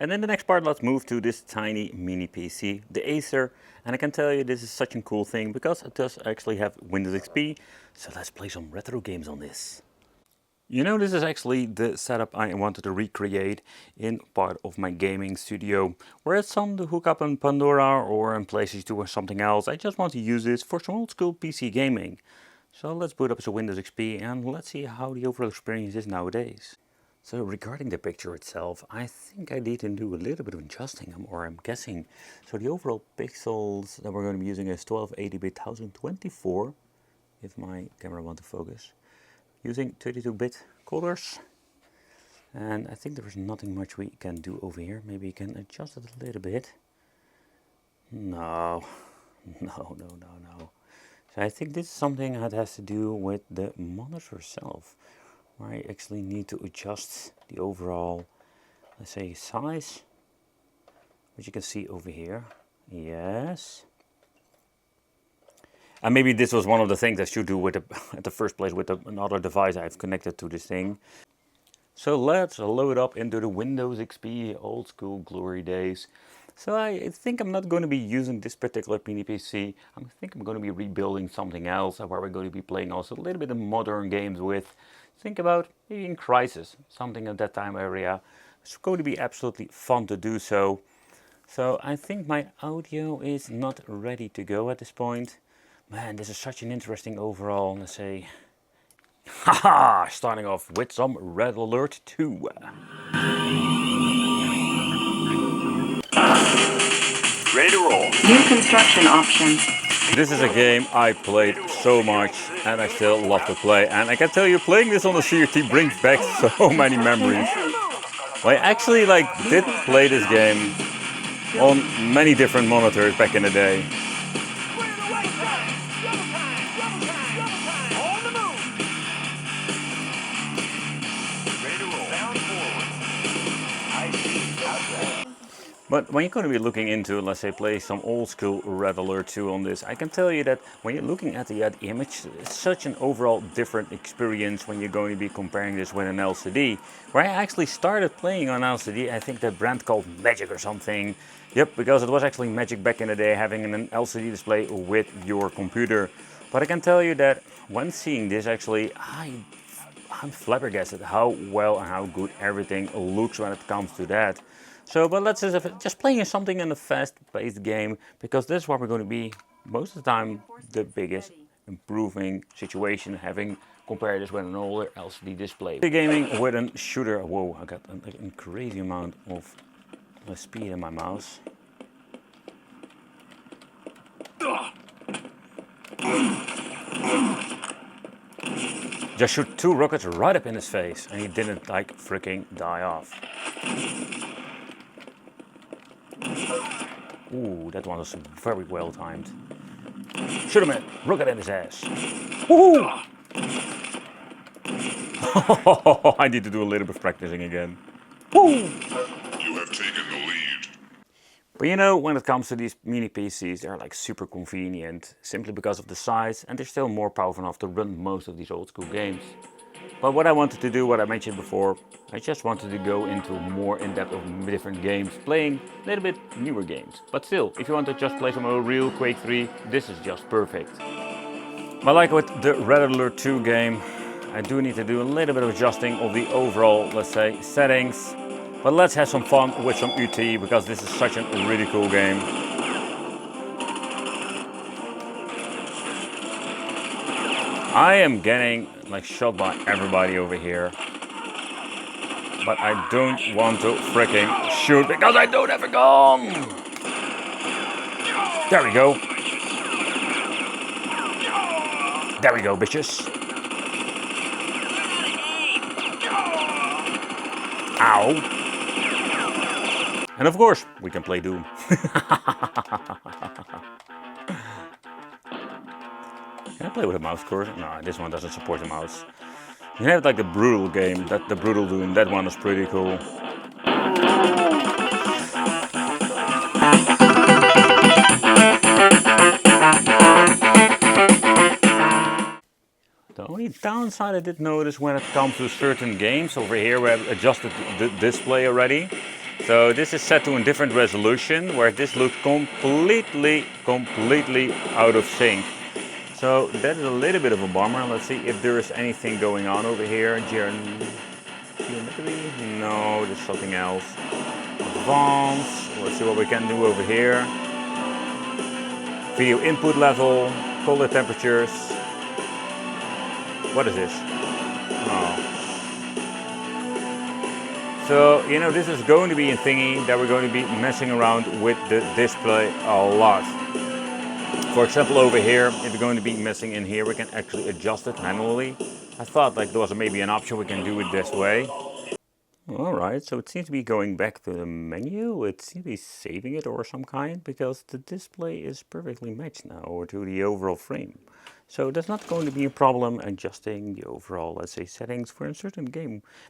And in the next part, let's move to this tiny mini PC, the Acer. And I can tell you this is such a cool thing because it does actually have Windows XP. So let's play some retro games on this. You know, this is actually the setup I wanted to recreate in part of my gaming studio. Where it's on the hookup on Pandora or in PlayStation 2 or something else. I just want to use this for some old school PC gaming. So let's boot up some Windows XP and let's see how the overall experience is nowadays. So regarding the picture itself, I think I need to do a little bit of adjusting, or I'm guessing. So the overall pixels that we're going to be using is 1280-bit 1024, if my camera wants to focus. Using 32-bit colors. And I think there is nothing much we can do over here. Maybe you can adjust it a little bit. No. So I think this is something that has to do with the monitor itself. I actually need to adjust the overall, let's say, size, which you can see over here. Yes. And maybe this was one of the things I should do with at the first place with another device I've connected to this thing. So let's load up into the Windows XP old school glory days. So I think I'm not going to be using this particular mini PC. I think I'm going to be rebuilding something else where we're going to be playing also a little bit of modern games with. Think about maybe in Crisis, something at that time area. It's going to be absolutely fun to do so. So I think my audio is not ready to go at this point. Man, this is such an interesting overall, let's say. Haha! Starting off with some Red Alert 2. Ready to roll. New construction options. This is a game I played so much and I still love to play. And I can tell you, playing this on the CRT brings back so many memories. Well, I actually did play this game on many different monitors back in the day. But when you're going to be looking into, let's say, play some old school Red Alert 2 on this, I can tell you that when you're looking at the image, it's such an overall different experience when you're going to be comparing this with an LCD. Where I actually started playing on LCD, I think that brand called Magic or something. Yep, because it was actually Magic back in the day, having an LCD display with your computer. But I can tell you that when seeing this, actually, I'm flabbergasted how well and how good everything looks when it comes to that. So, but let's just playing something in a fast-paced game, because this is what we're going to be most of the time the biggest improving situation, having compared this with an older LCD display. Gaming with a shooter. Whoa, I got a crazy amount of speed in my mouse. Just shoot 2 rockets right up in his face, and he didn't freaking die off. Ooh, that one was very well timed. Shoot him in, rocket in his ass. Woohoo! I need to do a little bit of practicing again. Woo! You have taken the lead. But you know, when it comes to these mini PCs, they're super convenient, simply because of the size, and they're still more powerful enough to run most of these old school games. But what I wanted to do, what I mentioned before, I just wanted to go into more in-depth of different games, playing a little bit newer games. But still, if you want to just play some real Quake 3, this is just perfect. But like with the Red Alert 2 game, I do need to do a little bit of adjusting of the overall, let's say, settings. But let's have some fun with some UT, because this is such a really cool game. I am getting shot by everybody over here. But I don't want to freaking shoot because I don't have a gun. There we go. There we go, bitches. Ow. And of course, we can play Doom. Can I play with a mouse cursor? No, this one doesn't support the mouse. You have the brutal game, the brutal Doom, that one is pretty cool. The only downside I did notice when it comes to certain games over here where I've adjusted the display already, So this is set to a different resolution, where this looks completely out of sync. So that is a little bit of a bummer. Let's see if there is anything going on over here. Geometry? No, there's something else. Advanced. Let's see what we can do over here. Video input level, color temperatures. What is this? Oh. So, you know, this is going to be a thingy that we're going to be messing around with the display a lot. For example, over here, if we're going to be messing in here, we can actually adjust it manually. I thought like there was maybe an option we can do it this way. Alright, so it seems to be going back to the menu. It seems to be saving it or some kind, because the display is perfectly matched now, or to the overall frame. So there's not going to be a problem adjusting the overall, let's say, settings for a certain game.